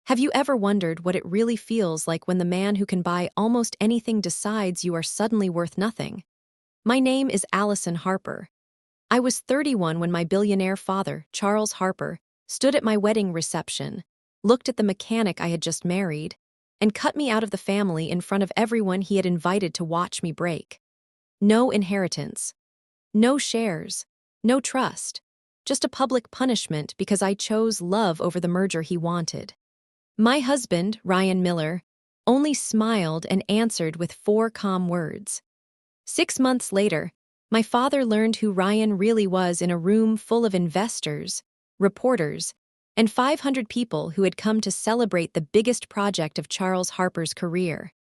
Have you ever wondered what it really feels like when the man who can buy almost anything decides you are suddenly worth nothing? My name is Allison Harper. I was 31 when my billionaire father, Charles Harper, stood at my wedding reception, looked at the mechanic I had just married, and cut me out of the family in front of everyone he had invited to watch me break. No inheritance, no shares, no trust, just a public punishment because I chose love over the merger he wanted. My husband, Ryan Miller, only smiled and answered with 4 calm words. 6 months later, my father learned who Ryan really was in a room full of investors, reporters, and 500 people who had come to celebrate the biggest project of Charles Harper's career.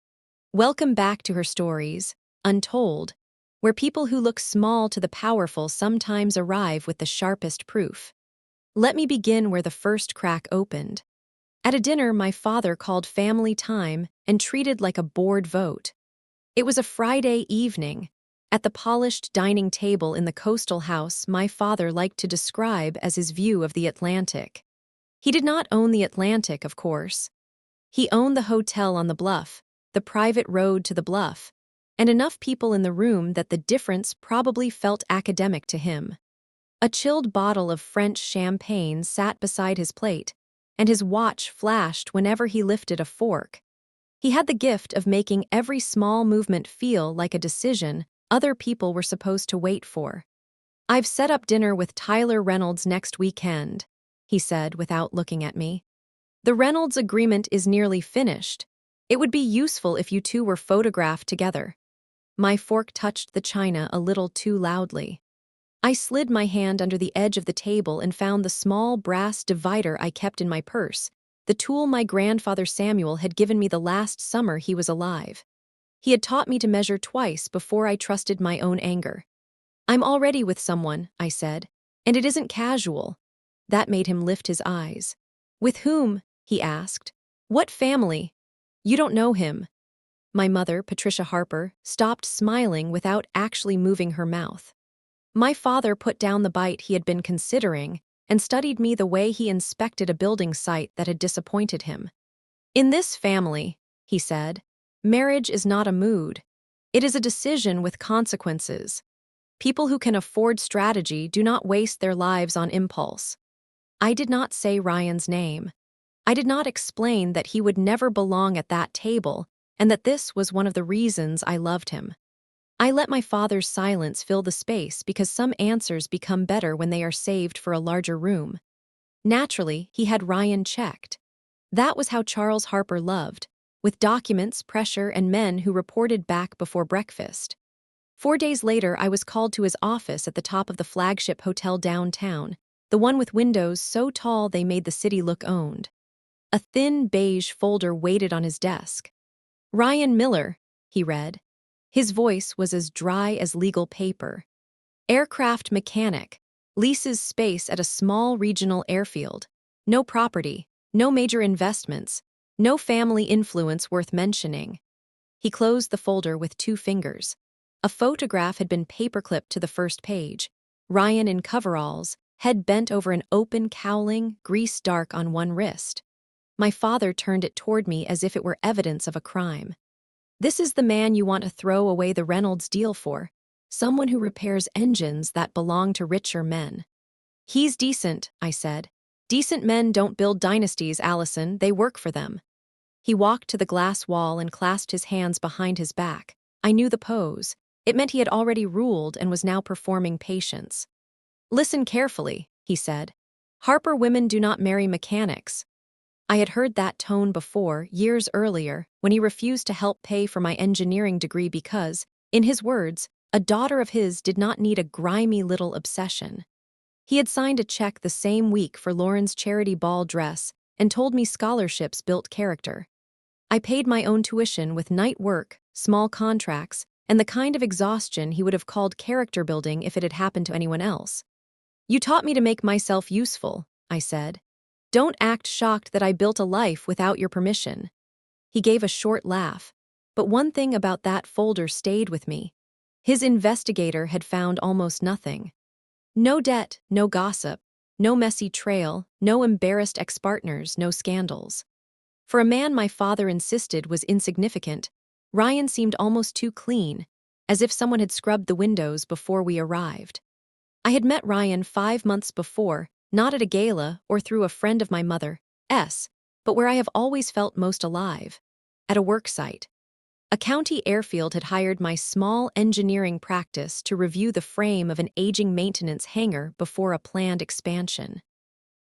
Welcome back to Her Stories, Untold, where people who look small to the powerful sometimes arrive with the sharpest proof. Let me begin where the first crack opened. At a dinner my father called family time and treated like a board vote. It was a Friday evening. At the polished dining table in the coastal house my father liked to describe as his view of the Atlantic. He did not own the Atlantic, of course. He owned the hotel on the bluff, the private road to the bluff, and enough people in the room that the difference probably felt academic to him. A chilled bottle of French champagne sat beside his plate, and his watch flashed whenever he lifted a fork. He had the gift of making every small movement feel like a decision other people were supposed to wait for. "I've set up dinner with Tyler Reynolds next weekend," he said without looking at me. "The Reynolds agreement is nearly finished. It would be useful if you two were photographed together." My fork touched the china a little too loudly. I slid my hand under the edge of the table and found the small brass divider I kept in my purse, the tool my grandfather Samuel had given me the last summer he was alive. He had taught me to measure twice before I trusted my own anger. "I'm already with someone," I said, "and it isn't casual." That made him lift his eyes. "With whom?" he asked. "What family?" "You don't know him." My mother, Patricia Harper, stopped smiling without actually moving her mouth. My father put down the bite he had been considering and studied me the way he inspected a building site that had disappointed him. "In this family," he said, "marriage is not a mood. It is a decision with consequences. People who can afford strategy do not waste their lives on impulse." I did not say Ryan's name. I did not explain that he would never belong at that table and that this was one of the reasons I loved him. I let my father's silence fill the space because some answers become better when they are saved for a larger room. Naturally, he had Ryan checked. That was how Charles Harper loved, with documents, pressure, and men who reported back before breakfast. 4 days later, I was called to his office at the top of the flagship hotel downtown, the one with windows so tall they made the city look owned. A thin beige folder waited on his desk. "Ryan Miller," he read. His voice was as dry as legal paper. "Aircraft mechanic, leases space at a small regional airfield. No property, no major investments, no family influence worth mentioning." He closed the folder with 2 fingers. A photograph had been paperclipped to the first page. Ryan in coveralls, head bent over an open cowling, grease dark on one wrist. My father turned it toward me as if it were evidence of a crime. "This is the man you want to throw away the Reynolds deal for. Someone who repairs engines that belong to richer men." "He's decent," I said. "Decent men don't build dynasties, Allison, they work for them." He walked to the glass wall and clasped his hands behind his back. I knew the pose. It meant he had already ruled and was now performing patience. "Listen carefully," he said. "Harper women do not marry mechanics." I had heard that tone before, years earlier, when he refused to help pay for my engineering degree because, in his words, a daughter of his did not need a grimy little obsession. He had signed a check the same week for Lauren's charity ball dress and told me scholarships built character. I paid my own tuition with night work, small contracts, and the kind of exhaustion he would have called character building if it had happened to anyone else. "You taught me to make myself useful," I said. "Don't act shocked that I built a life without your permission." He gave a short laugh, but one thing about that folder stayed with me. His investigator had found almost nothing. No debt, no gossip, no messy trail, no embarrassed ex-partners, no scandals. For a man my father insisted was insignificant, Ryan seemed almost too clean, as if someone had scrubbed the windows before we arrived. I had met Ryan 5 months before, not at a gala or through a friend of my mother's, but where I have always felt most alive, at a work site. A county airfield had hired my small engineering practice to review the frame of an aging maintenance hangar before a planned expansion.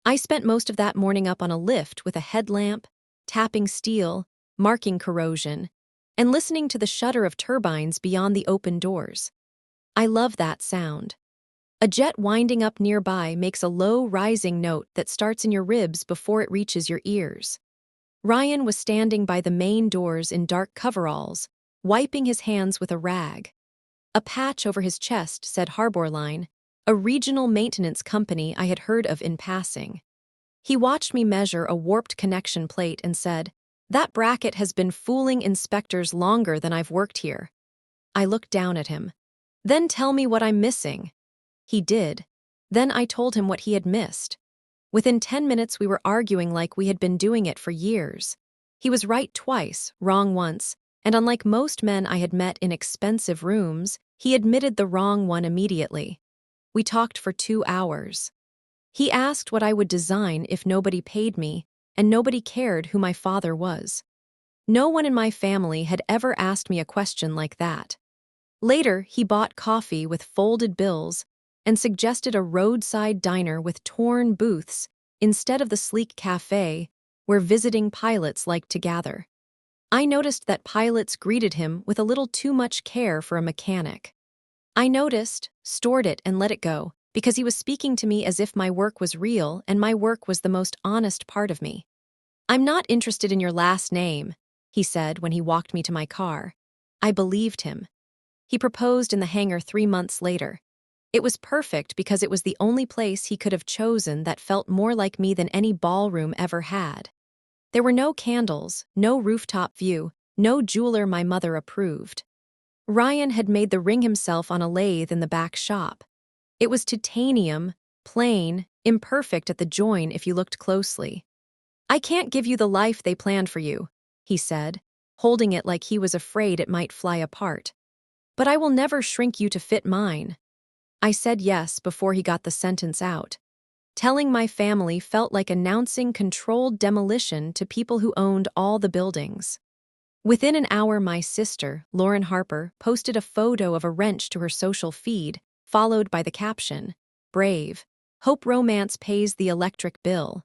I spent most of that morning up on a lift with a headlamp, tapping steel, marking corrosion, and listening to the shudder of turbines beyond the open doors. I love that sound. A jet winding up nearby makes a low, rising note that starts in your ribs before it reaches your ears. Ryan was standing by the main doors in dark coveralls, wiping his hands with a rag. A patch over his chest said Harbor Line, a regional maintenance company I had heard of in passing. He watched me measure a warped connection plate and said, "That bracket has been fooling inspectors longer than I've worked here." I looked down at him. "Then tell me what I'm missing." He did. Then I told him what he had missed. Within 10 minutes we were arguing like we had been doing it for years. He was right twice, wrong once, and unlike most men I had met in expensive rooms, he admitted the wrong one immediately. We talked for 2 hours. He asked what I would design if nobody paid me, and nobody cared who my father was. No one in my family had ever asked me a question like that. Later, he bought coffee with folded bills and suggested a roadside diner with torn booths instead of the sleek cafe where visiting pilots liked to gather. I noticed that pilots greeted him with a little too much care for a mechanic. I noticed, stored it, and let it go, because he was speaking to me as if my work was real and my work was the most honest part of me. "I'm not interested in your last name," he said when he walked me to my car. I believed him. He proposed in the hangar 3 months later. It was perfect because it was the only place he could have chosen that felt more like me than any ballroom ever had. There were no candles, no rooftop view, no jeweler my mother approved. Ryan had made the ring himself on a lathe in the back shop. It was titanium, plain, imperfect at the join if you looked closely. "I can't give you the life they planned for you," he said, holding it like he was afraid it might fly apart. "But I will never shrink you to fit mine." I said yes before he got the sentence out. Telling my family felt like announcing controlled demolition to people who owned all the buildings. Within an hour, my sister, Lauren Harper, posted a photo of a wrench to her social feed, followed by the caption, "Brave. Hope romance pays the electric bill."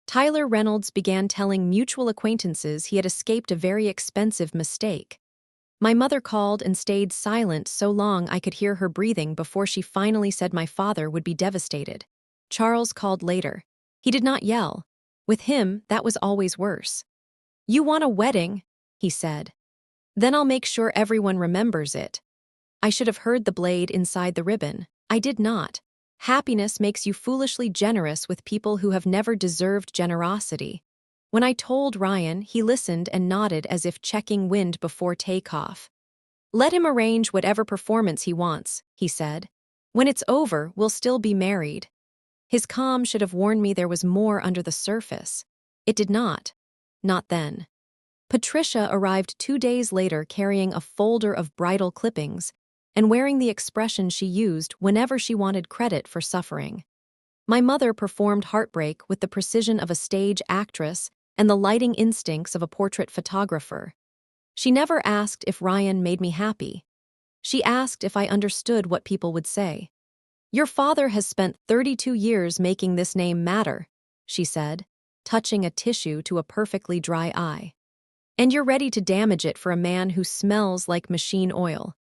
Tyler Reynolds began telling mutual acquaintances he had escaped a very expensive mistake. My mother called and stayed silent so long I could hear her breathing before she finally said my father would be devastated. Charles called later. He did not yell. With him, that was always worse. "You want a wedding?" he said. "Then I'll make sure everyone remembers it." I should have heard the blade inside the ribbon. I did not. Happiness makes you foolishly generous with people who have never deserved generosity. When I told Ryan, he listened and nodded as if checking wind before takeoff. "Let him arrange whatever performance he wants," he said. "When it's over, we'll still be married." His calm should have warned me there was more under the surface. It did not. Not then. Patricia arrived 2 days later carrying a folder of bridal clippings and wearing the expression she used whenever she wanted credit for suffering. My mother performed heartbreak with the precision of a stage actress and the lighting instincts of a portrait photographer. She never asked if Ryan made me happy. She asked if I understood what people would say. "Your father has spent 32 years making this name matter," she said, touching a tissue to a perfectly dry eye. "And you're ready to damage it for a man who smells like machine oil."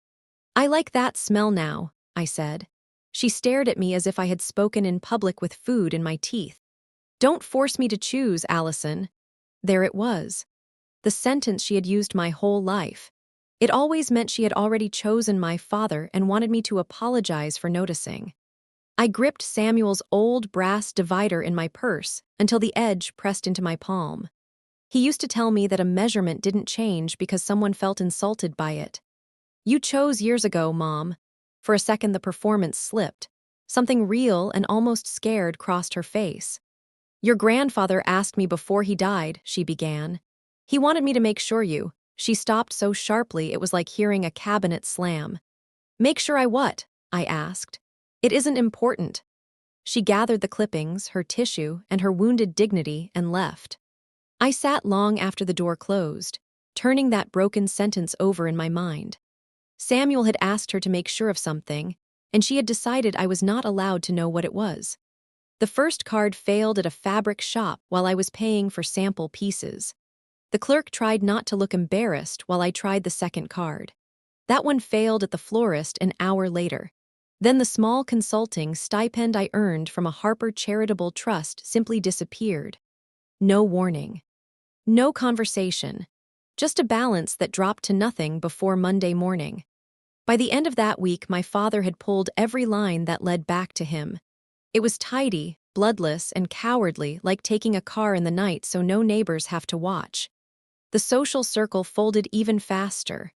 "I like that smell now," I said. She stared at me as if I had spoken in public with food in my teeth. "Don't force me to choose, Allison." There it was. The sentence she had used my whole life. It always meant she had already chosen my father and wanted me to apologize for noticing. I gripped Samuel's old brass divider in my purse until the edge pressed into my palm. He used to tell me that a measurement didn't change because someone felt insulted by it. "You chose years ago, Mom." For a second the performance slipped. Something real and almost scared crossed her face. "Your grandfather asked me before he died," she began. He wanted me to make sure you. She stopped so sharply it was like hearing a cabinet slam. Make sure I what? I asked. It isn't important. She gathered the clippings, her tissue, and her wounded dignity and left. I sat long after the door closed, turning that broken sentence over in my mind. Samuel had asked her to make sure of something, and she had decided I was not allowed to know what it was. The first card failed at a fabric shop while I was paying for sample pieces. The clerk tried not to look embarrassed while I tried the second card. That one failed at the florist an hour later. Then the small consulting stipend I earned from a Harper Charitable Trust simply disappeared. No warning. No conversation. Just a balance that dropped to nothing before Monday morning. By the end of that week, my father had pulled every line that led back to him. It was tidy, bloodless, and cowardly, like taking a car in the night so no neighbors have to watch. The social circle folded even faster.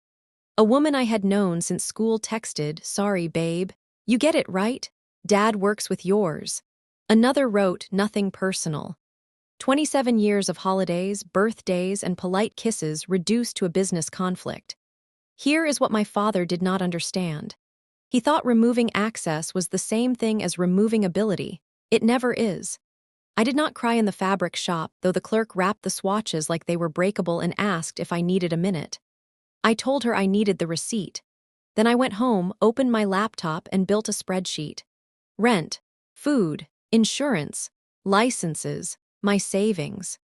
A woman I had known since school texted, "Sorry, babe. You get it, right? Dad works with yours." Another wrote, "Nothing personal." 27 years of holidays, birthdays, and polite kisses reduced to a business conflict. Here is what my father did not understand. He thought removing access was the same thing as removing ability. It never is. I did not cry in the fabric shop, though the clerk wrapped the swatches like they were breakable and asked if I needed a minute. I told her I needed the receipt. Then I went home, opened my laptop, and built a spreadsheet. Rent, food, insurance, licenses, my savings.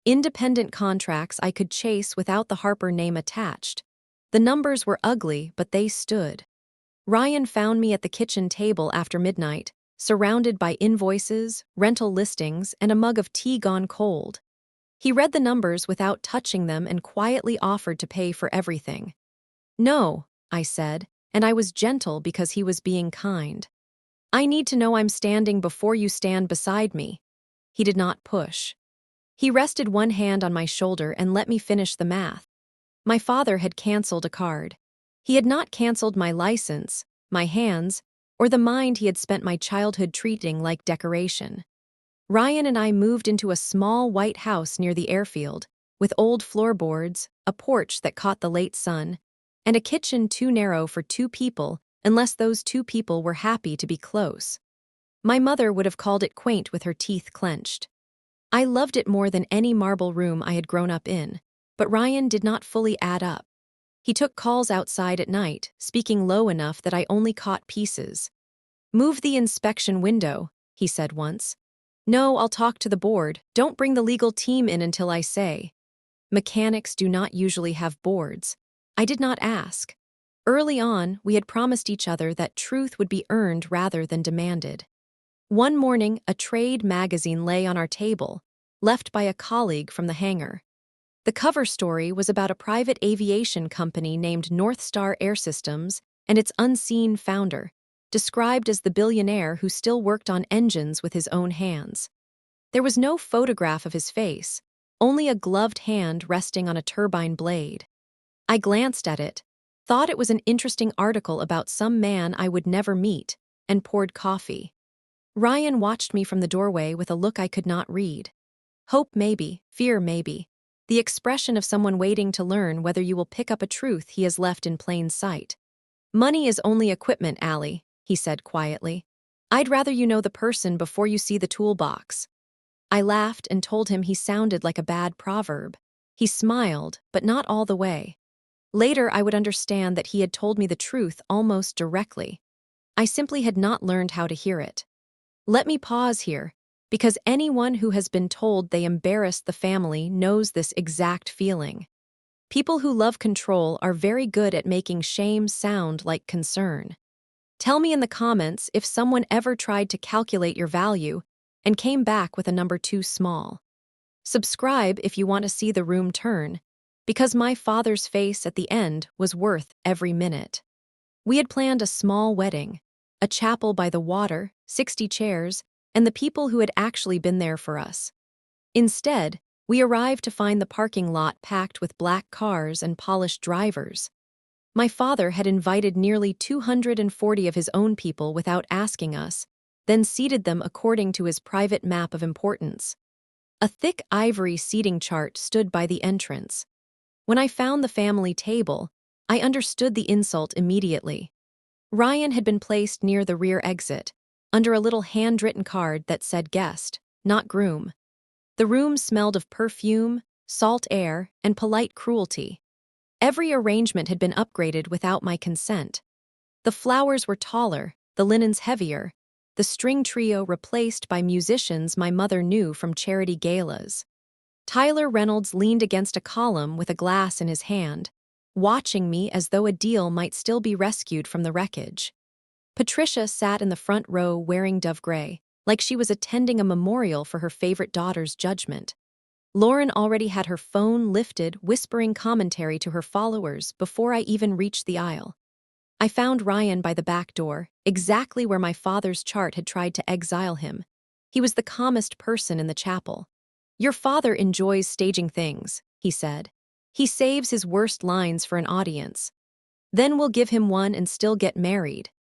Independent contracts I could chase without the Harper name attached. The numbers were ugly, but they stood. Ryan found me at the kitchen table after midnight, surrounded by invoices, rental listings, and a mug of tea gone cold. He read the numbers without touching them and quietly offered to pay for everything. "No," I said, and I was gentle because he was being kind. "I need to know I'm standing before you stand beside me." He did not push. He rested one hand on my shoulder and let me finish the math. My father had canceled a card. He had not canceled my license, my hands, or the mind he had spent my childhood treating like decoration. Ryan and I moved into a small white house near the airfield, with old floorboards, a porch that caught the late sun, and a kitchen too narrow for two people unless those two people were happy to be close. My mother would have called it quaint with her teeth clenched. I loved it more than any marble room I had grown up in, but Ryan did not fully add up. He took calls outside at night, speaking low enough that I only caught pieces. "Move the inspection window," he said once. "No, I'll talk to the board. Don't bring the legal team in until I say." Mechanics do not usually have boards. I did not ask. Early on, we had promised each other that truth would be earned rather than demanded. One morning, a trade magazine lay on our table, left by a colleague from the hangar. The cover story was about a private aviation company named North Star Air Systems and its unseen founder, described as the billionaire who still worked on engines with his own hands. There was no photograph of his face, only a gloved hand resting on a turbine blade. I glanced at it, thought it was an interesting article about some man I would never meet, and poured coffee. Ryan watched me from the doorway with a look I could not read. Hope maybe, fear maybe. The expression of someone waiting to learn whether you will pick up a truth he has left in plain sight. "Money is only equipment, Allie," he said quietly. "I'd rather you know the person before you see the toolbox." I laughed and told him he sounded like a bad proverb. He smiled, but not all the way. Later, I would understand that he had told me the truth almost directly. I simply had not learned how to hear it. Let me pause here, because anyone who has been told they embarrassed the family knows this exact feeling. People who love control are very good at making shame sound like concern. Tell me in the comments if someone ever tried to calculate your value and came back with a number too small. Subscribe if you want to see the room turn, because my father's face at the end was worth every minute. We had planned a small wedding, a chapel by the water, 60 chairs, and the people who had actually been there for us. Instead, we arrived to find the parking lot packed with black cars and polished drivers. My father had invited nearly 240 of his own people without asking us, then seated them according to his private map of importance. A thick ivory seating chart stood by the entrance. When I found the family table, I understood the insult immediately. Ryan had been placed near the rear exit, under a little handwritten card that said guest, not groom. The room smelled of perfume, salt air, and polite cruelty. Every arrangement had been upgraded without my consent. The flowers were taller, the linens heavier, the string trio replaced by musicians my mother knew from charity galas. Tyler Reynolds leaned against a column with a glass in his hand, watching me as though a deal might still be rescued from the wreckage. Patricia sat in the front row wearing dove gray, like she was attending a memorial for her favorite daughter's judgment. Lauren already had her phone lifted, whispering commentary to her followers before I even reached the aisle. I found Ryan by the back door, exactly where my father's chart had tried to exile him. He was the calmest person in the chapel. "Your father enjoys staging things," he said. "He saves his worst lines for an audience. Then we'll give him one and still get married."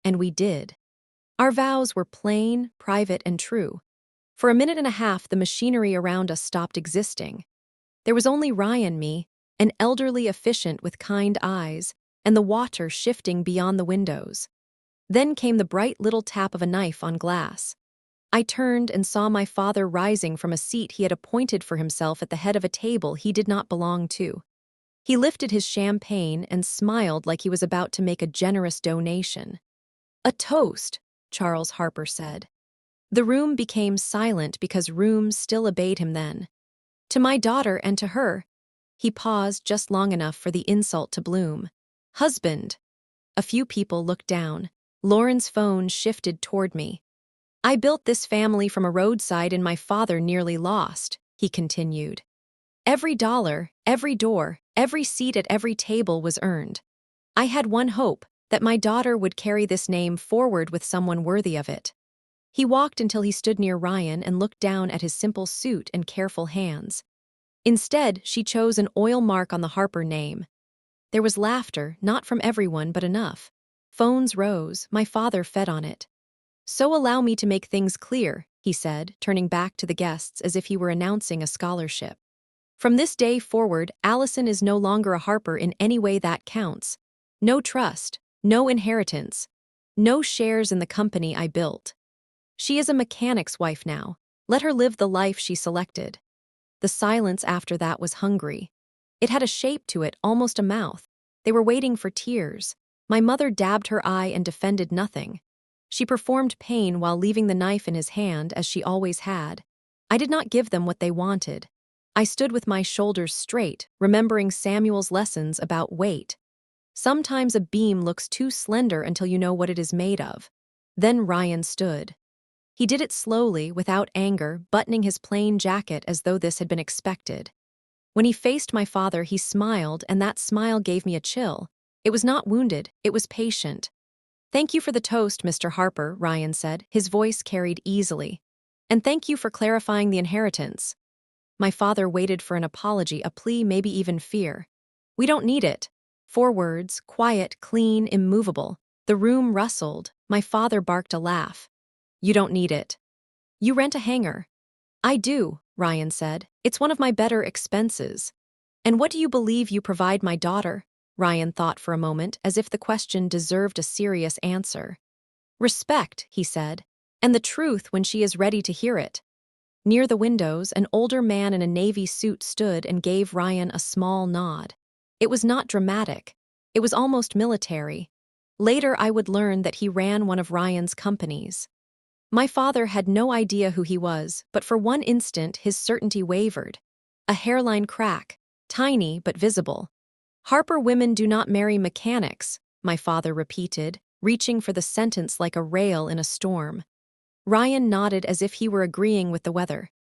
And we did. Our vows were plain, private, and true. For a minute and a half, the machinery around us stopped existing. There was only Ryan, me, an elderly officiant with kind eyes, and the water shifting beyond the windows. Then came the bright little tap of a knife on glass. I turned and saw my father rising from a seat he had appointed for himself at the head of a table he did not belong to. He lifted his champagne and smiled like he was about to make a generous donation. "A toast," Charles Harper said. The room became silent because rooms still obeyed him then. "To my daughter and to her." He paused just long enough for the insult to bloom. "Husband." A few people looked down. Lauren's phone shifted toward me. "I built this family from a roadside and my father nearly lost," he continued. "Every dollar, every door, every seat at every table was earned. I had one hope, that my daughter would carry this name forward with someone worthy of it." He walked until he stood near Ryan and looked down at his simple suit and careful hands. Instead, she chose an oil mark on the Harper name. There was laughter, not from everyone, but enough. Phones rose, my father fed on it. "So allow me to make things clear," he said, turning back to the guests as if he were announcing a scholarship. "From this day forward, Allison is no longer a Harper in any way that counts. No trust, no inheritance, no shares in the company I built. She is a mechanic's wife now. Let her live the life she selected." The silence after that was hungry. It had a shape to it, almost a mouth. They were waiting for tears. My mother dabbed her eye and defended nothing. She performed pain while leaving the knife in his hand, as she always had. I did not give them what they wanted. I stood with my shoulders straight, remembering Samuel's lessons about weight. Sometimes a beam looks too slender until you know what it is made of. Then Ryan stood. He did it slowly, without anger, buttoning his plain jacket as though this had been expected. When he faced my father, he smiled, and that smile gave me a chill. It was not wounded, it was patient. "Thank you for the toast, Mr. Harper," Ryan said, his voice carried easily. "And thank you for clarifying the inheritance." My father waited for an apology, a plea, maybe even fear. "We don't need it." 4 words, quiet, clean, immovable. The room rustled. My father barked a laugh. "You don't need it. You rent a hangar." "I do," Ryan said. "It's one of my better expenses." "And what do you believe you provide my daughter?" Ryan thought for a moment, as if the question deserved a serious answer. "Respect," he said, "and the truth when she is ready to hear it." Near the windows, an older man in a navy suit stood and gave Ryan a small nod. It was not dramatic. It was almost military. Later, I would learn that he ran one of Ryan's companies. My father had no idea who he was, but for one instant his certainty wavered. A hairline crack, tiny but visible. "Harper women do not marry mechanics," my father repeated, reaching for the sentence like a rail in a storm. Ryan nodded as if he were agreeing with the weather.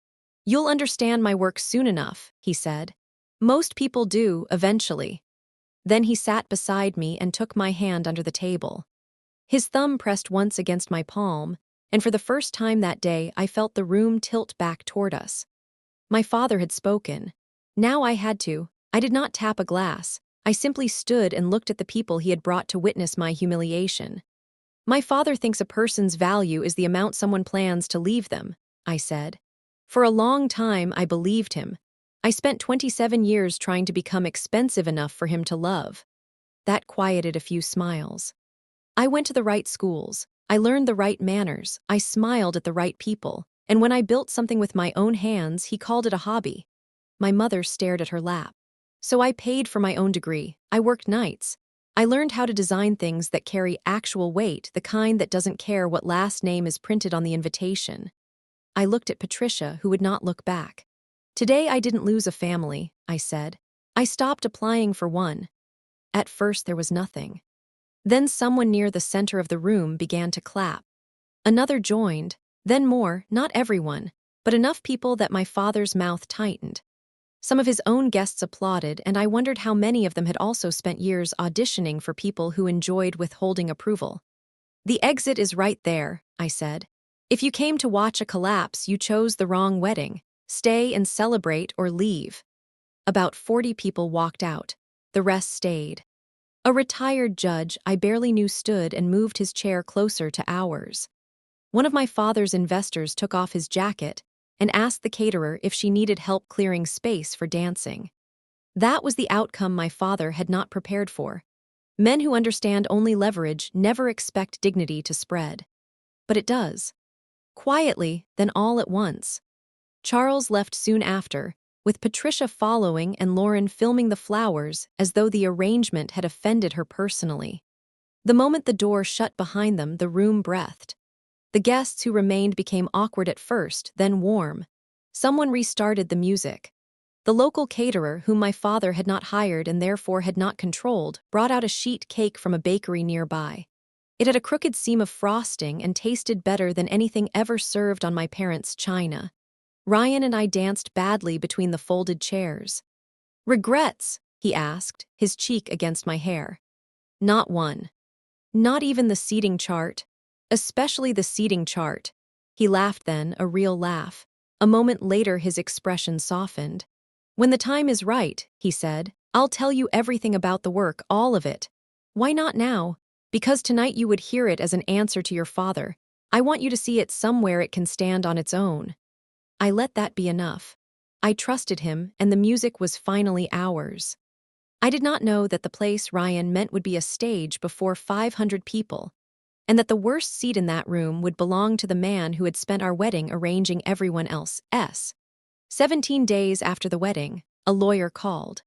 "You'll understand my work soon enough," he said. "Most people do, eventually." Then he sat beside me and took my hand under the table. His thumb pressed once against my palm, and for the first time that day I felt the room tilt back toward us. My father had spoken. Now I had to. I did not tap a glass. I simply stood and looked at the people he had brought to witness my humiliation. "My father thinks a person's value is the amount someone plans to leave them," I said. For a long time, I believed him. I spent 27 years trying to become expensive enough for him to love. That quieted a few smiles. I went to the right schools. I learned the right manners. I smiled at the right people. And when I built something with my own hands, he called it a hobby. My mother stared at her lap. So I paid for my own degree. I worked nights. I learned how to design things that carry actual weight, the kind that doesn't care what last name is printed on the invitation. I looked at Patricia, who would not look back. Today I didn't lose a family, I said. I stopped applying for one. At first there was nothing. Then someone near the center of the room began to clap. Another joined, then more, not everyone, but enough people that my father's mouth tightened. Some of his own guests applauded, and I wondered how many of them had also spent years auditioning for people who enjoyed withholding approval. The exit is right there, I said. If you came to watch a collapse, you chose the wrong wedding. Stay and celebrate or leave. About 40 people walked out. The rest stayed. A retired judge I barely knew stood and moved his chair closer to ours. One of my father's investors took off his jacket and asked the caterer if she needed help clearing space for dancing. That was the outcome my father had not prepared for. Men who understand only leverage never expect dignity to spread. But it does. Quietly, then all at once. Charles left soon after, with Patricia following and Lauren filming the flowers as though the arrangement had offended her personally. The moment the door shut behind them, the room breathed. The guests who remained became awkward at first, then warm. Someone restarted the music. The local caterer, whom my father had not hired and therefore had not controlled, brought out a sheet cake from a bakery nearby. It had a crooked seam of frosting and tasted better than anything ever served on my parents' china. Ryan and I danced badly between the folded chairs. "Regrets?" he asked, his cheek against my hair. "Not one. Not even the seating chart. Especially the seating chart." He laughed then, a real laugh. A moment later his expression softened. "When the time is right," he said, "I'll tell you everything about the work, all of it." "Why not now?" "Because tonight you would hear it as an answer to your father. I want you to see it somewhere it can stand on its own." I let that be enough. I trusted him, and the music was finally ours. I did not know that the place Ryan meant would be a stage before 500 people, and that the worst seat in that room would belong to the man who had spent our wedding arranging everyone else's. 17 days after the wedding, a lawyer called.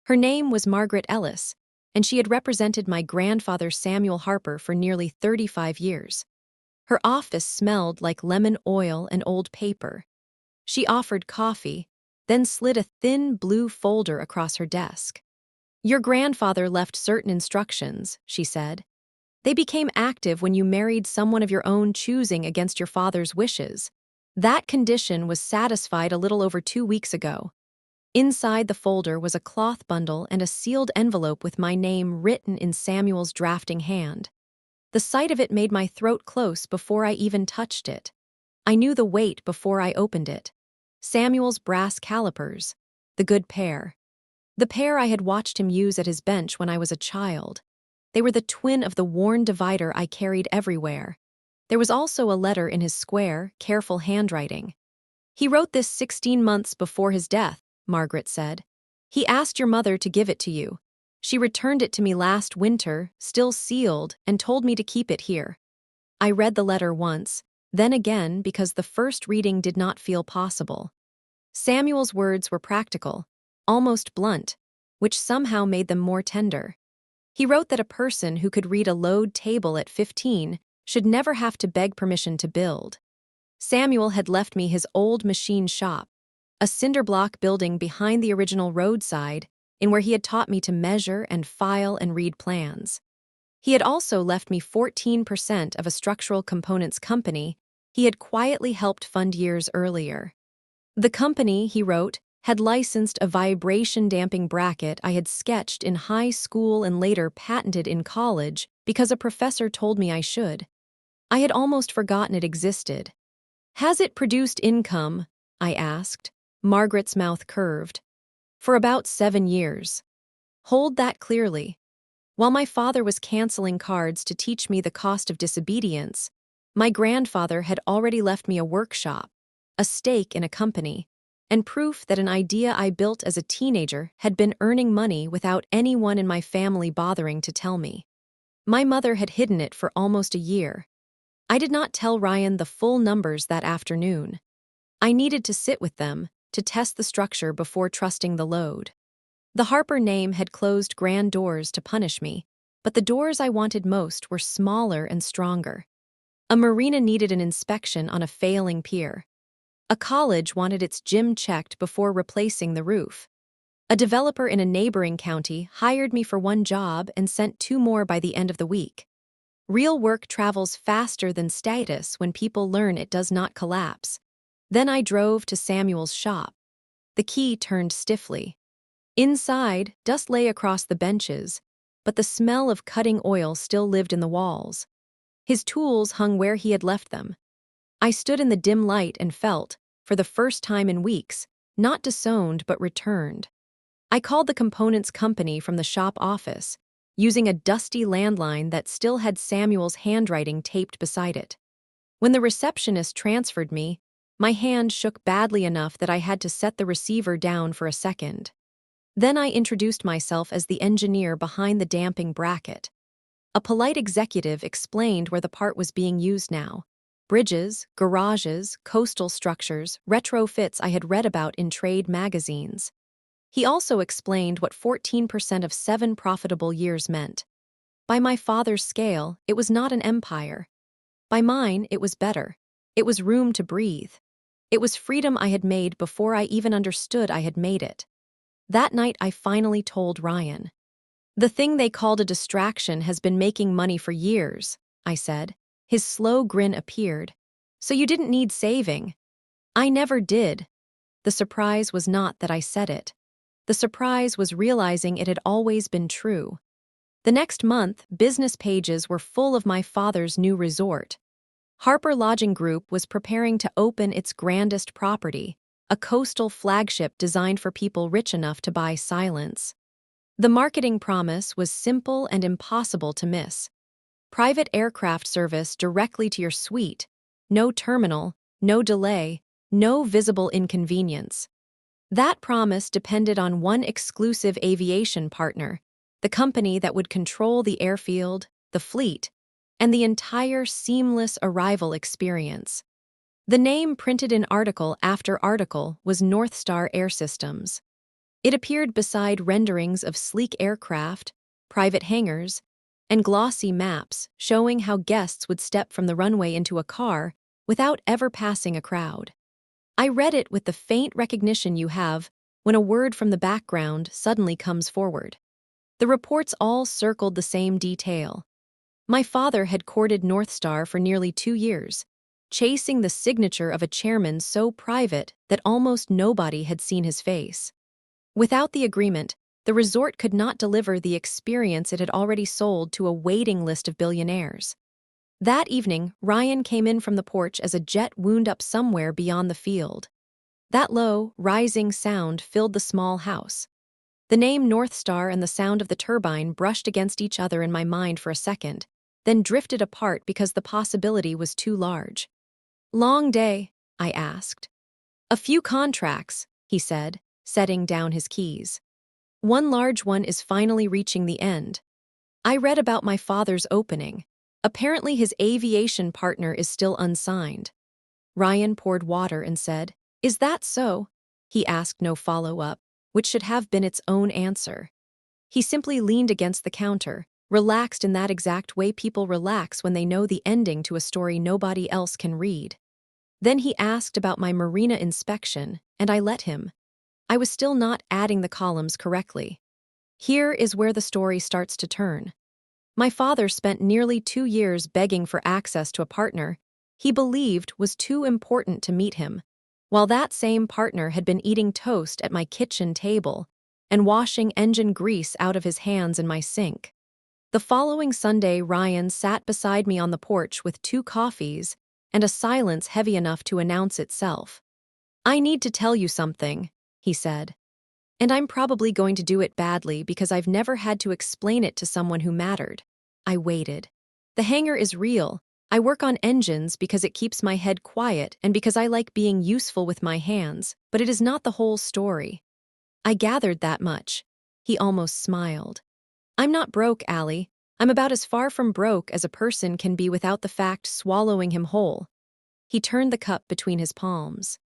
Her name was Margaret Ellis, and she had represented my grandfather Samuel Harper for nearly 35 years. Her office smelled like lemon oil and old paper. She offered coffee, then slid a thin blue folder across her desk. "Your grandfather left certain instructions," she said. "They became active when you married someone of your own choosing against your father's wishes. That condition was satisfied a little over 2 weeks ago." Inside the folder was a cloth bundle and a sealed envelope with my name written in Samuel's drafting hand. The sight of it made my throat close before I even touched it. I knew the weight before I opened it. Samuel's brass calipers. The good pair. The pair I had watched him use at his bench when I was a child. They were the twin of the worn divider I carried everywhere. There was also a letter in his square, careful handwriting. "He wrote this 16 months before his death," Margaret said. "He asked your mother to give it to you. She returned it to me last winter, still sealed, and told me to keep it here." I read the letter once, then again because the first reading did not feel possible. Samuel's words were practical, almost blunt, which somehow made them more tender. He wrote that a person who could read a load table at 15 should never have to beg permission to build. Samuel had left me his old machine shop, a cinder-block building behind the original roadside, in where he had taught me to measure and file and read plans. He had also left me 14% of a structural components company he had quietly helped fund years earlier. The company, he wrote, had licensed a vibration-damping bracket I had sketched in high school and later patented in college because a professor told me I should. I had almost forgotten it existed. "Has it produced income?" I asked. Margaret's mouth curved. "For about 7 years. Hold that clearly. While my father was canceling cards to teach me the cost of disobedience, my grandfather had already left me a workshop, a stake in a company, and proof that an idea I built as a teenager had been earning money without anyone in my family bothering to tell me. My mother had hidden it for almost a year. I did not tell Ryan the full numbers that afternoon. I needed to sit with them, to test the structure before trusting the load. The Harper name had closed grand doors to punish me, but the doors I wanted most were smaller and stronger. A marina needed an inspection on a failing pier. A college wanted its gym checked before replacing the roof. A developer in a neighboring county hired me for one job and sent 2 more by the end of the week. Real work travels faster than status when people learn it does not collapse. Then I drove to Samuel's shop. The key turned stiffly. Inside, dust lay across the benches, but the smell of cutting oil still lived in the walls. His tools hung where he had left them. I stood in the dim light and felt, for the first time in weeks, not disowned but returned. I called the components company from the shop office, using a dusty landline that still had Samuel's handwriting taped beside it. When the receptionist transferred me, my hand shook badly enough that I had to set the receiver down for a second. Then I introduced myself as the engineer behind the damping bracket. A polite executive explained where the part was being used now. Bridges, garages, coastal structures, retrofits I had read about in trade magazines. He also explained what 14% of 7 profitable years meant. By my father's scale, it was not an empire. By mine, it was better. It was room to breathe. It was freedom I had made before I even understood I had made it. That night, I finally told Ryan. "The thing they called a distraction has been making money for years," I said. His slow grin appeared. "So you didn't need saving." "I never did." The surprise was not that I said it. The surprise was realizing it had always been true. The next month, business pages were full of my father's new resort. Harper Lodging Group was preparing to open its grandest property, a coastal flagship designed for people rich enough to buy silence. The marketing promise was simple and impossible to miss. Private aircraft service directly to your suite, no terminal, no delay, no visible inconvenience. That promise depended on one exclusive aviation partner, the company that would control the airfield, the fleet, and the entire seamless arrival experience. The name printed in article after article was Northstar Air Systems. It appeared beside renderings of sleek aircraft, private hangars, and glossy maps showing how guests would step from the runway into a car without ever passing a crowd. I read it with the faint recognition you have when a word from the background suddenly comes forward. The reports all circled the same detail. My father had courted Northstar for nearly 2 years, chasing the signature of a chairman so private that almost nobody had seen his face. Without the agreement, the resort could not deliver the experience it had already sold to a waiting list of billionaires. That evening, Ryan came in from the porch as a jet wound up somewhere beyond the field. That low, rising sound filled the small house. The name Northstar and the sound of the turbine brushed against each other in my mind for a second, then drifted apart because the possibility was too large. "Long day?" I asked. "A few contracts," he said, setting down his keys. "One large one is finally reaching the end. I read about my father's opening. Apparently his aviation partner is still unsigned." Ryan poured water and said, "Is that so?" He asked no follow-up, which should have been its own answer. He simply leaned against the counter, relaxed in that exact way people relax when they know the ending to a story nobody else can read. Then he asked about my marina inspection, and I let him. I was still not adding the columns correctly. Here is where the story starts to turn. My father spent nearly 2 years begging for access to a partner he believed was too important to meet him, while that same partner had been eating toast at my kitchen table and washing engine grease out of his hands in my sink. The following Sunday, Ryan sat beside me on the porch with 2 coffees and a silence heavy enough to announce itself. "I need to tell you something," he said. "And I'm probably going to do it badly because I've never had to explain it to someone who mattered." I waited. "The hangar is real. I work on engines because it keeps my head quiet and because I like being useful with my hands, but it is not the whole story. I gathered that much. He almost smiled. I'm not broke, Allie. I'm about as far from broke as a person can be without the fact swallowing him whole. He turned the cup between his palms.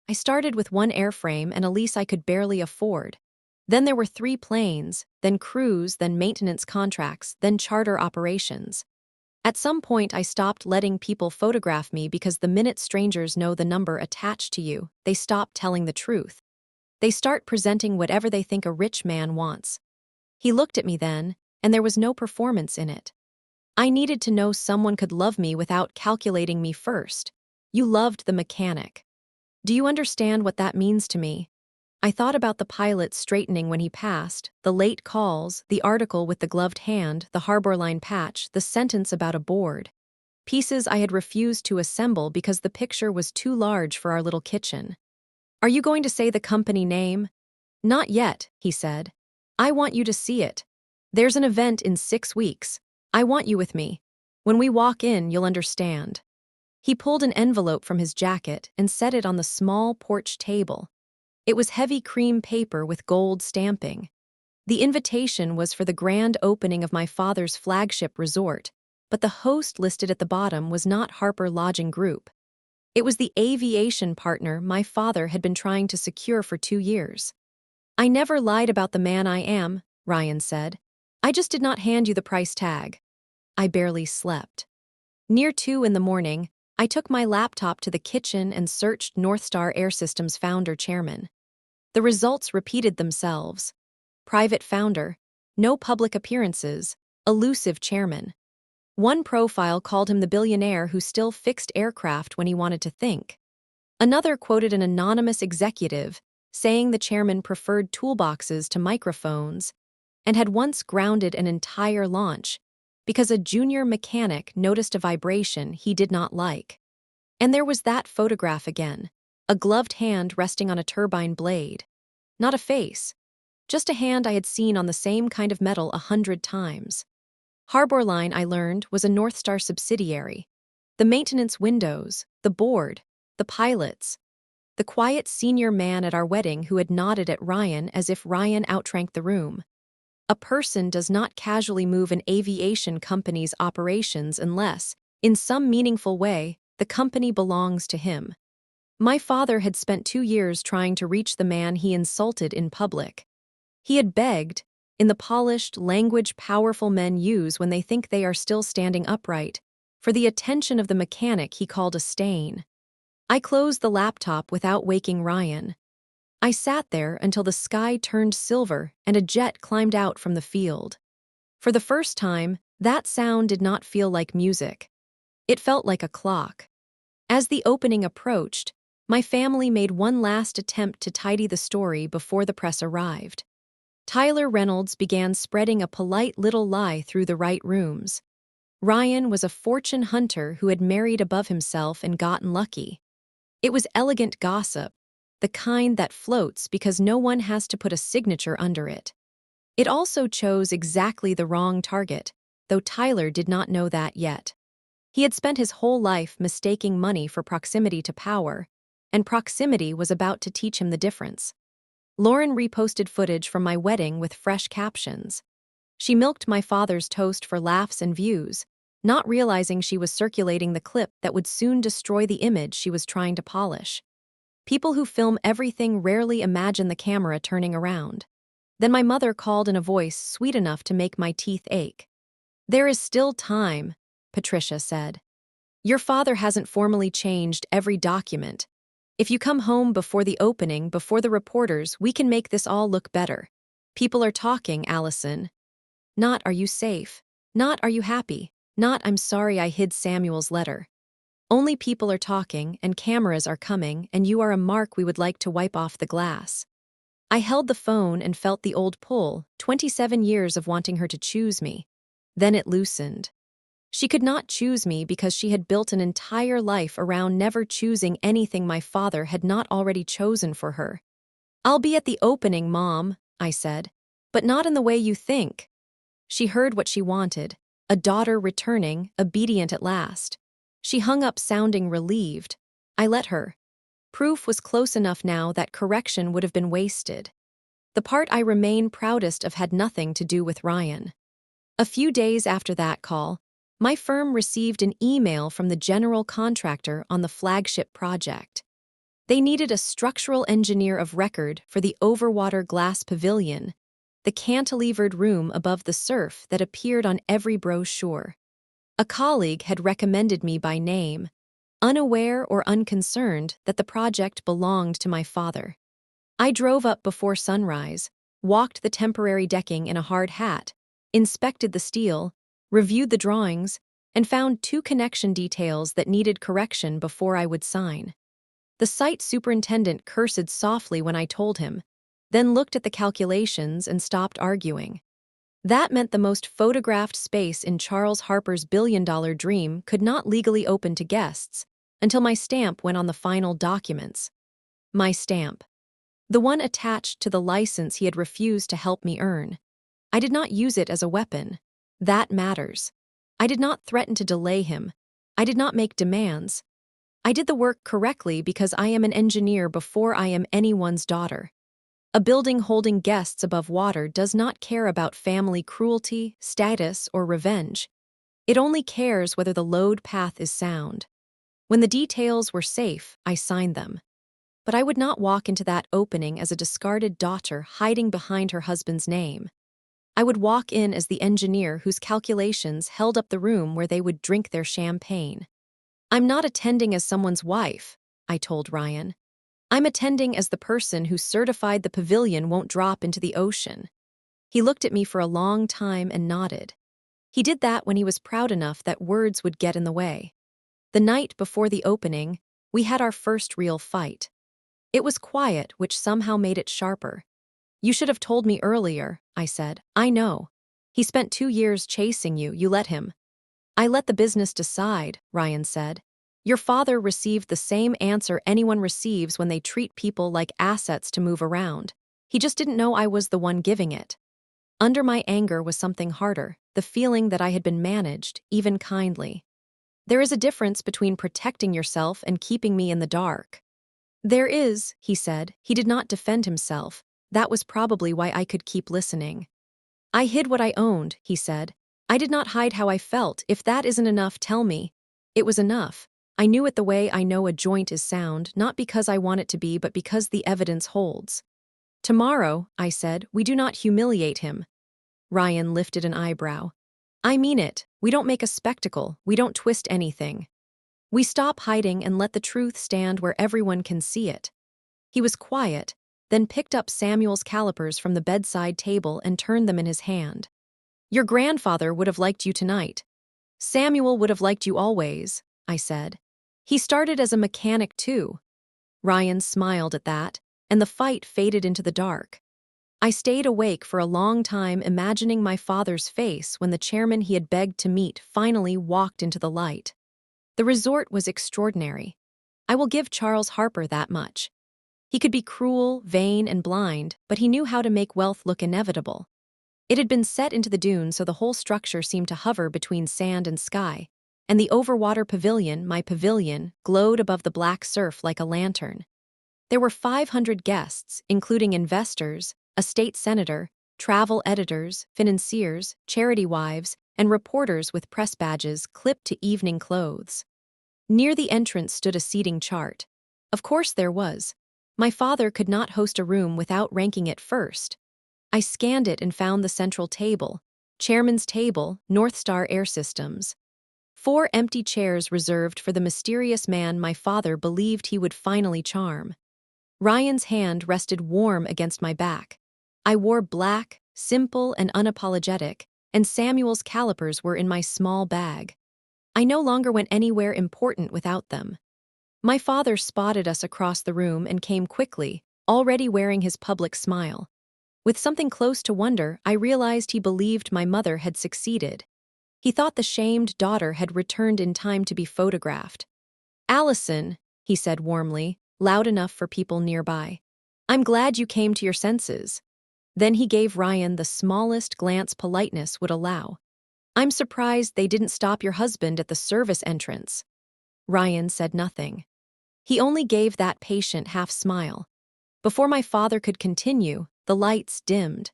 I started with one airframe and a lease I could barely afford. Then there were 3 planes, then crews, then maintenance contracts, then charter operations. At some point, I stopped letting people photograph me because the minute strangers know the number attached to you, they stop telling the truth. They start presenting whatever they think a rich man wants. He looked at me then, and there was no performance in it. I needed to know someone could love me without calculating me first. You loved the mechanic. Do you understand what that means to me? I thought about the pilot straightening when he passed, the late calls, the article with the gloved hand, the harbor line patch, the sentence about a board. Pieces I had refused to assemble because the picture was too large for our little kitchen. Are you going to say the company name? Not yet, he said. I want you to see it. There's an event in 6 weeks. I want you with me. When we walk in, you'll understand. He pulled an envelope from his jacket and set it on the small porch table. It was heavy cream paper with gold stamping. The invitation was for the grand opening of my father's flagship resort, but the host listed at the bottom was not Harper Lodging Group. It was the aviation partner my father had been trying to secure for 2 years. I never lied about the man I am, Ryan said. I just did not hand you the price tag. I barely slept. Near 2 in the morning, I took my laptop to the kitchen and searched Northstar Air Systems founder-chairman. The results repeated themselves. Private founder, no public appearances, elusive chairman. One profile called him the billionaire who still fixed aircraft when he wanted to think. Another quoted an anonymous executive, saying the chairman preferred toolboxes to microphones and had once grounded an entire launch because a junior mechanic noticed a vibration he did not like. And there was that photograph again, a gloved hand resting on a turbine blade. Not a face, just a hand I had seen on the same kind of metal 100 times. Harbor Line, I learned, was a Northstar subsidiary. The maintenance windows, the board, the pilots. The quiet senior man at our wedding who had nodded at Ryan as if Ryan outranked the room. A person does not casually move an aviation company's operations unless, in some meaningful way, the company belongs to him. My father had spent 2 years trying to reach the man he insulted in public. He had begged, in the polished language powerful men use when they think they are still standing upright, for the attention of the mechanic he called a stain. I closed the laptop without waking Ryan. I sat there until the sky turned silver and a jet climbed out from the field. For the first time, that sound did not feel like music. It felt like a clock. As the opening approached, my family made one last attempt to tidy the story before the press arrived. Tyler Reynolds began spreading a polite little lie through the right rooms. Ryan was a fortune hunter who had married above himself and gotten lucky. It was elegant gossip, the kind that floats because no one has to put a signature under it. It also chose exactly the wrong target, though Tyler did not know that yet. He had spent his whole life mistaking money for proximity to power, and proximity was about to teach him the difference. Lauren reposted footage from my wedding with fresh captions. She milked my father's toast for laughs and views, not realizing she was circulating the clip that would soon destroy the image she was trying to polish. People who film everything rarely imagine the camera turning around. Then my mother called in a voice sweet enough to make my teeth ache. "There is still time," Patricia said. "Your father hasn't formally changed every document. If you come home before the opening, before the reporters, we can make this all look better. People are talking, Allison. Not, are you safe? Not, are you happy? Not, I'm sorry I hid Samuel's letter. Only people are talking, and cameras are coming, and you are a mark we would like to wipe off the glass." I held the phone and felt the old pull, 27 years of wanting her to choose me. Then it loosened. She could not choose me because she had built an entire life around never choosing anything my father had not already chosen for her. "I'll be at the opening, Mom," I said, "but not in the way you think." She heard what she wanted, a daughter returning, obedient at last. She hung up sounding relieved. I let her. Proof was close enough now that correction would have been wasted. The part I remain proudest of had nothing to do with Ryan. A few days after that call, my firm received an email from the general contractor on the flagship project. They needed a structural engineer of record for the overwater glass pavilion, the cantilevered room above the surf that appeared on every brochure. A colleague had recommended me by name, unaware or unconcerned that the project belonged to my father. I drove up before sunrise, walked the temporary decking in a hard hat, inspected the steel, reviewed the drawings, and found 2 connection details that needed correction before I would sign. The site superintendent cursed softly when I told him, then looked at the calculations and stopped arguing. That meant the most photographed space in Charles Harper's billion-dollar dream could not legally open to guests until my stamp went on the final documents. My stamp. The one attached to the license he had refused to help me earn. I did not use it as a weapon. That matters. I did not threaten to delay him. I did not make demands. I did the work correctly because I am an engineer before I am anyone's daughter. A building holding guests above water does not care about family cruelty, status, or revenge. It only cares whether the load path is sound. When the details were safe, I signed them. But I would not walk into that opening as a discarded daughter hiding behind her husband's name. I would walk in as the engineer whose calculations held up the room where they would drink their champagne. I'm not attending as someone's wife, I told Ryan. I'm attending as the person who certified the pavilion won't drop into the ocean. He looked at me for a long time and nodded. He did that when he was proud enough that words would get in the way. The night before the opening, we had our first real fight. It was quiet, which somehow made it sharper. You should have told me earlier, I said. I know. He spent 2 years chasing you. You let him. I let the business decide, Ryan said. Your father received the same answer anyone receives when they treat people like assets to move around. He just didn't know I was the one giving it. Under my anger was something harder, the feeling that I had been managed, even kindly. There is a difference between protecting yourself and keeping me in the dark. There is, he said. He did not defend himself. That was probably why I could keep listening. I hid what I owned, he said. I did not hide how I felt. If that isn't enough, tell me. It was enough. I knew it the way I know a joint is sound, not because I want it to be, but because the evidence holds. Tomorrow, I said, we do not humiliate him. Ryan lifted an eyebrow. I mean it. We don't make a spectacle. We don't twist anything. We stop hiding and let the truth stand where everyone can see it. He was quiet, then picked up Samuel's calipers from the bedside table and turned them in his hand. Your grandfather would have liked you tonight. Samuel would have liked you always, I said. He started as a mechanic too. Ryan smiled at that, and the fight faded into the dark. I stayed awake for a long time imagining my father's face when the chairman he had begged to meet finally walked into the light. The resort was extraordinary. I will give Charles Harper that much. He could be cruel, vain, and blind, but he knew how to make wealth look inevitable. It had been set into the dune so the whole structure seemed to hover between sand and sky, and the overwater pavilion, my pavilion, glowed above the black surf like a lantern. There were 500 guests, including investors, a state senator, travel editors, financiers, charity wives, and reporters with press badges clipped to evening clothes. Near the entrance stood a seating chart. Of course there was. My father could not host a room without ranking it first. I scanned it and found the central table, Chairman's Table, North Star Air Systems. 4 empty chairs reserved for the mysterious man my father believed he would finally charm. Ryan's hand rested warm against my back. I wore black, simple and unapologetic, and Samuel's calipers were in my small bag. I no longer went anywhere important without them. My father spotted us across the room and came quickly, already wearing his public smile. With something close to wonder, I realized he believed my mother had succeeded. He thought the shamed daughter had returned in time to be photographed. Allison, he said warmly, loud enough for people nearby. I'm glad you came to your senses. Then he gave Ryan the smallest glance politeness would allow. I'm surprised they didn't stop your husband at the service entrance. Ryan said nothing. He only gave that patient half-smile. Before my father could continue, the lights dimmed.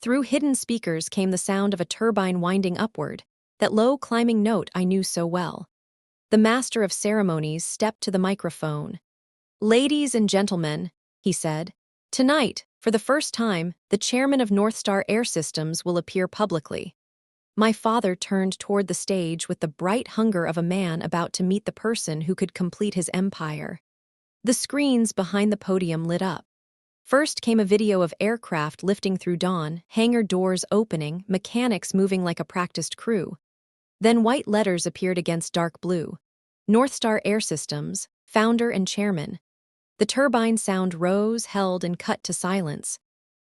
Through hidden speakers came the sound of a turbine winding upward, that low climbing note I knew so well. The master of ceremonies stepped to the microphone. "Ladies and gentlemen," he said, "tonight, for the first time, the chairman of Northstar Air Systems will appear publicly." My father turned toward the stage with the bright hunger of a man about to meet the person who could complete his empire. The screens behind the podium lit up. First came a video of aircraft lifting through dawn, hangar doors opening, mechanics moving like a practiced crew. Then white letters appeared against dark blue. Northstar Air Systems, founder and chairman. The turbine sound rose, held, and cut to silence.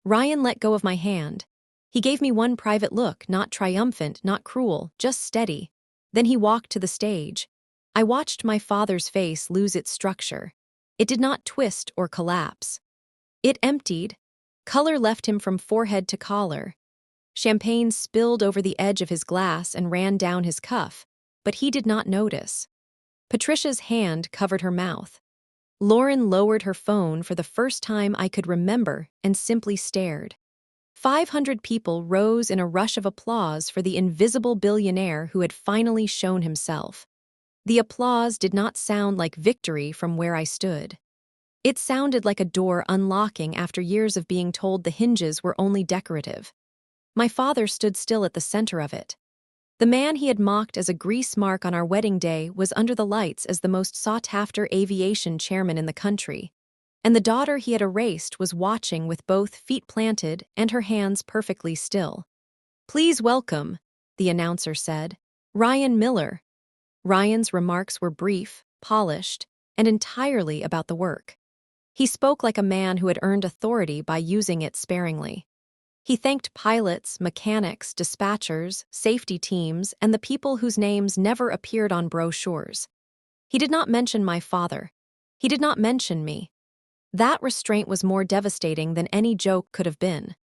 Ryan let go of my hand. He gave me one private look, not triumphant, not cruel, just steady. Then he walked to the stage. I watched my father's face lose its structure. It did not twist or collapse. It emptied. Color left him from forehead to collar. Champagne spilled over the edge of his glass and ran down his cuff, but he did not notice. Patricia's hand covered her mouth. Lauren lowered her phone for the first time I could remember and simply stared. 500 people rose in a rush of applause for the invisible billionaire who had finally shown himself. The applause did not sound like victory from where I stood. It sounded like a door unlocking after years of being told the hinges were only decorative. My father stood still at the center of it. The man he had mocked as a grease mark on our wedding day was under the lights as the most sought-after aviation chairman in the country, and the daughter he had erased was watching with both feet planted and her hands perfectly still. "Please welcome," the announcer said, "Ryan Miller." Ryan's remarks were brief, polished, and entirely about the work. He spoke like a man who had earned authority by using it sparingly. He thanked pilots, mechanics, dispatchers, safety teams, and the people whose names never appeared on brochures. He did not mention my father. He did not mention me. That restraint was more devastating than any joke could have been.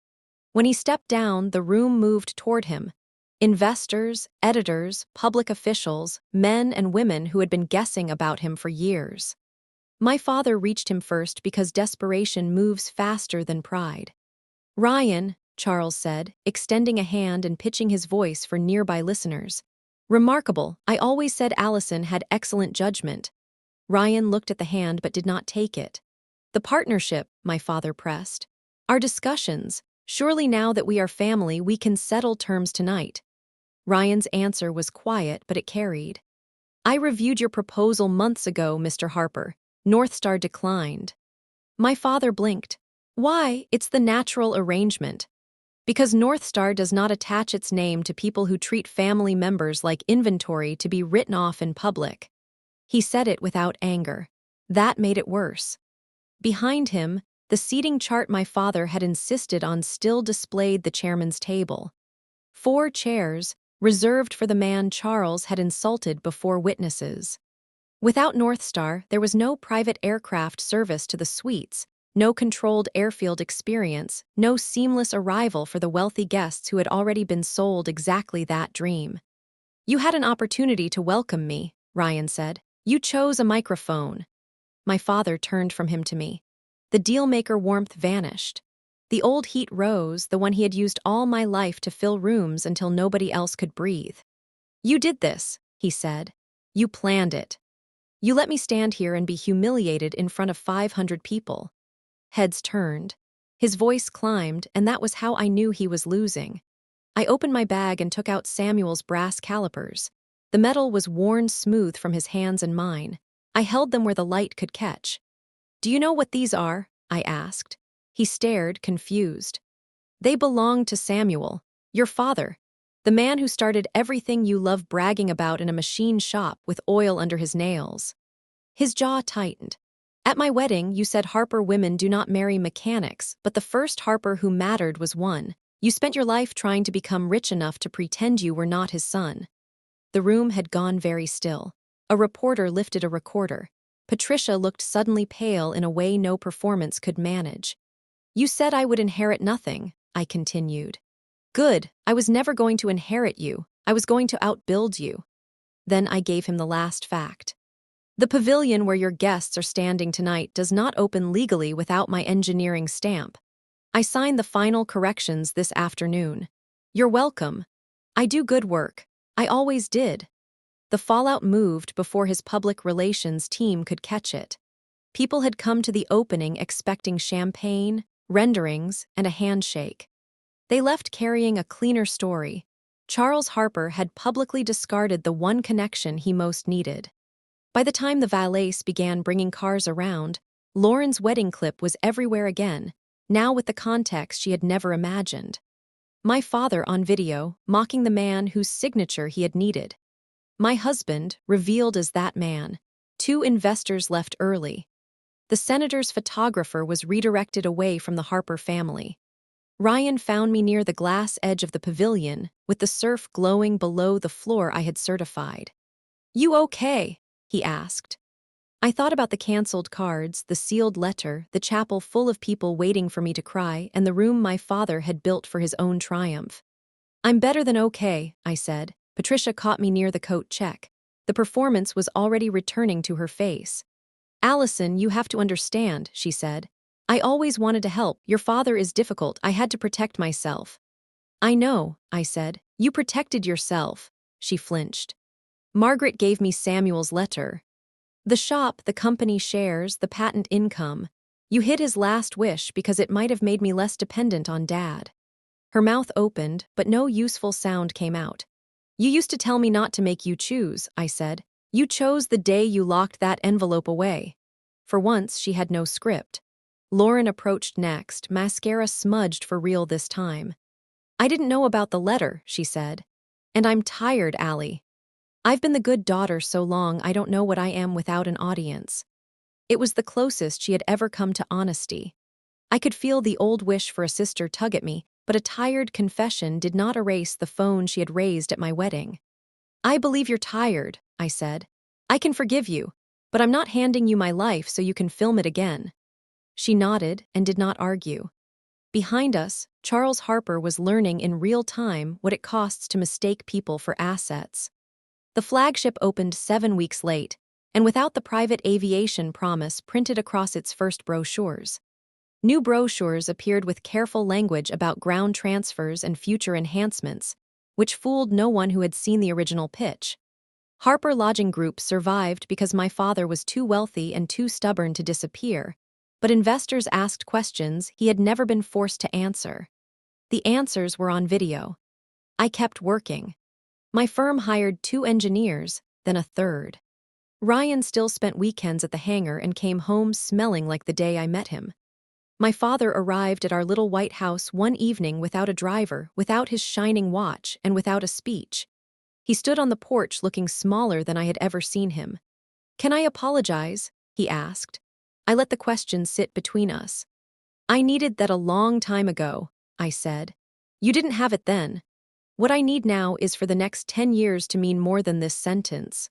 When he stepped down, the room moved toward him. Investors, editors, public officials, men and women who had been guessing about him for years. My father reached him first because desperation moves faster than pride. "Ryan," Charles said, extending a hand and pitching his voice for nearby listeners. "Remarkable. I always said Allison had excellent judgment." Ryan looked at the hand but did not take it. "The partnership," my father pressed. "Our discussions. Surely now that we are family, we can settle terms tonight." Ryan's answer was quiet, but it carried. "I reviewed your proposal months ago, Mr. Harper. Northstar declined." My father blinked. "Why? It's the natural arrangement. Because Northstar does not attach its name to people who treat family members like inventory to be written off in public." He said it without anger. That made it worse. Behind him, the seating chart my father had insisted on still displayed the chairman's table. 4 chairs, reserved for the man Charles had insulted before witnesses. Without Northstar, there was no private aircraft service to the suites, no controlled airfield experience, no seamless arrival for the wealthy guests who had already been sold exactly that dream. "You had an opportunity to welcome me," Ryan said. "You chose a microphone." My father turned from him to me. The dealmaker warmth vanished. The old heat rose, the one he had used all my life to fill rooms until nobody else could breathe. "You did this," he said. "You planned it. You let me stand here and be humiliated in front of 500 people. Heads turned. His voice climbed, and that was how I knew he was losing. I opened my bag and took out Samuel's brass calipers. The metal was worn smooth from his hands and mine. I held them where the light could catch. "Do you know what these are?" I asked. He stared, confused. "They belong to Samuel, your father, the man who started everything you love bragging about in a machine shop with oil under his nails." His jaw tightened. "At my wedding, you said Harper women do not marry mechanics, but the first Harper who mattered was one. You spent your life trying to become rich enough to pretend you were not his son." The room had gone very still. A reporter lifted a recorder. Patricia looked suddenly pale in a way no performance could manage. "You said I would inherit nothing," I continued. "Good. I was never going to inherit you. I was going to outbuild you." Then I gave him the last fact. The pavilion where your guests are standing tonight does not open legally without my engineering stamp. I signed the final corrections this afternoon. You're welcome. I do good work. I always did. The fallout moved before his public relations team could catch it. People had come to the opening expecting champagne, renderings, and a handshake. They left carrying a cleaner story. Charles Harper had publicly discarded the one connection he most needed. By the time the valets began bringing cars around, Lauren's wedding clip was everywhere again, now with the context she had never imagined. My father on video, mocking the man whose signature he had needed. My husband, revealed as that man. 2 investors left early. The senator's photographer was redirected away from the Harper family. Ryan found me near the glass edge of the pavilion, with the surf glowing below the floor I had certified. "You okay?" he asked. I thought about the canceled cards, the sealed letter, the chapel full of people waiting for me to cry, and the room my father had built for his own triumph. "I'm better than okay," I said. Patricia caught me near the coat check. The performance was already returning to her face. "Allison, you have to understand," she said. "I always wanted to help. Your father is difficult. I had to protect myself." "I know," I said. "You protected yourself." She flinched. "Margaret gave me Samuel's letter. The shop, the company shares, the patent income. You hid his last wish because it might have made me less dependent on Dad." Her mouth opened, but no useful sound came out. "You used to tell me not to make you choose," I said. "You chose the day you locked that envelope away." For once, she had no script. Lauren approached next, mascara smudged for real this time. "I didn't know about the letter," she said. "And I'm tired, Allie. I've been the good daughter so long I don't know what I am without an audience." It was the closest she had ever come to honesty. I could feel the old wish for a sister tug at me, but a tired confession did not erase the phone she had raised at my wedding. "I believe you're tired," I said. "I can forgive you, but I'm not handing you my life so you can film it again." She nodded and did not argue. Behind us, Charles Harper was learning in real time what it costs to mistake people for assets. The flagship opened 7 weeks late, and without the private aviation promise printed across its first brochures. New brochures appeared with careful language about ground transfers and future enhancements, which fooled no one who had seen the original pitch. Harper Lodging Group survived because my father was too wealthy and too stubborn to disappear, but investors asked questions he had never been forced to answer. The answers were on video. I kept working. My firm hired 2 engineers, then a third. Ryan still spent weekends at the hangar and came home smelling like the day I met him. My father arrived at our little white house one evening without a driver, without his shining watch, and without a speech. He stood on the porch looking smaller than I had ever seen him. "Can I apologize?" he asked. I let the question sit between us. "I needed that a long time ago," I said. "You didn't have it then. What I need now is for the next 10 years to mean more than this sentence."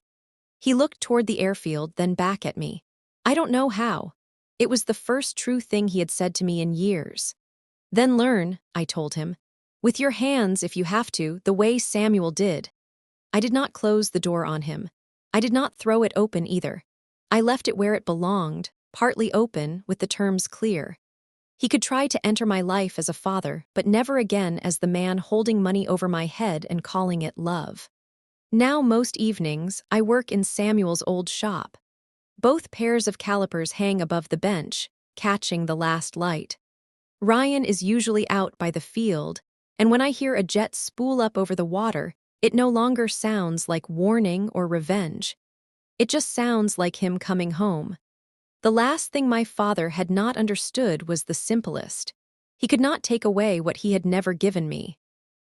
He looked toward the airfield, then back at me. I don't know how. It was the first true thing he had said to me in years. "Then learn," I told him. "With your hands, if you have to, the way Samuel did." I did not close the door on him. I did not throw it open either. I left it where it belonged, partly open, with the terms clear. He could try to enter my life as a father, but never again as the man holding money over my head and calling it love. Now most evenings, I work in Samuel's old shop. Both pairs of calipers hang above the bench, catching the last light. Ryan is usually out by the field, and when I hear a jet spool up over the water, it no longer sounds like warning or revenge. It just sounds like him coming home. The last thing my father had not understood was the simplest. He could not take away what he had never given me.